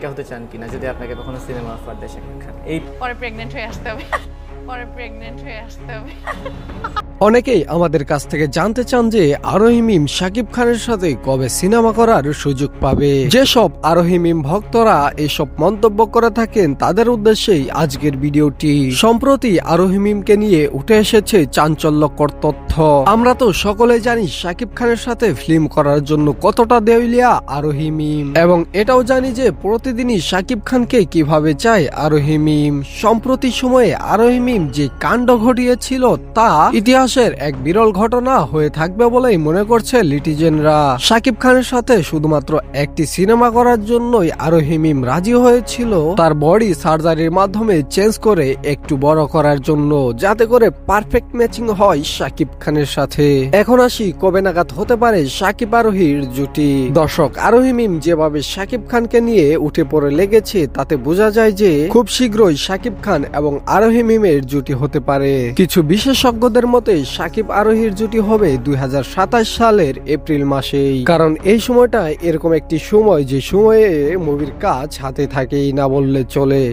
নায়িকা হতে চান কিনা যদি আপনাকে কখনো সিনেমা অফার দেয় শাকিব খান? এই পরে প্রেগন্যান্ট হয়ে আসতে হবে। অনেকেই আমাদের কাছ থেকে জানতে চান যে আরোহী মিম শাকিব খানের সাথে কবে সিনেমা করার সুযোগ পাবে। যেসব আরোহী মিম ভক্তরা এসব মন্তব্য করে থাকেন তাদের উদ্দেশ্যেই আজকের ভিডিওটি। সম্প্রতি আরোহী মিমকে নিয়ে উঠে এসেছে চাঞ্চল্যকর তথ্য। আমরা তো সকলে জানি শাকিব খানের সাথে ফিল্ম করার জন্য কতটা দেউলিয়া আরোহী মিম, এবং এটাও জানি যে প্রতিদিনই শাকিব খানকে কিভাবে চায় আরোহী মিম। সম্প্রতি সময়ে আরোহী মিম যে কাণ্ড ঘটিয়েছিল তা ইতিহাসের এক বিরল ঘটনা হয়ে থাকবে বলেই মনে করছে লিটিজেনরা। শাকিব খানের সাথে শুধুমাত্র একটি সিনেমা করার জন্যই আরোহী মিম রাজি হয়েছিল তার বডি সার্জারির মাধ্যমে চেঞ্জ করে একটু বড় করার জন্য, যাতে করে পারফেক্ট ম্যাচিং হয় শাকিব খানের সাথে। এখন আসি কবে নাগাদ হতে পারে শাকিব আরোহীর জুটি। দর্শক, আরোহী মিম যেভাবে শাকিব খানকে নিয়ে উঠে পড়ে লেগেছে তাতে বোঝা যায় যে খুব শীঘ্রই শাকিব খান এবং আরোহী মিমের জুটি হতে পারে। কিছু বিশেষজ্ঞদের মতে শাকিব আরোহীর জুটি হবে 2027 সালের এপ্রিল মাসেই, কারণ এই সময়টা এরকম একটি সময় যে সময়ে মুভির কাজ হাতে থাকেই না বললে চলে।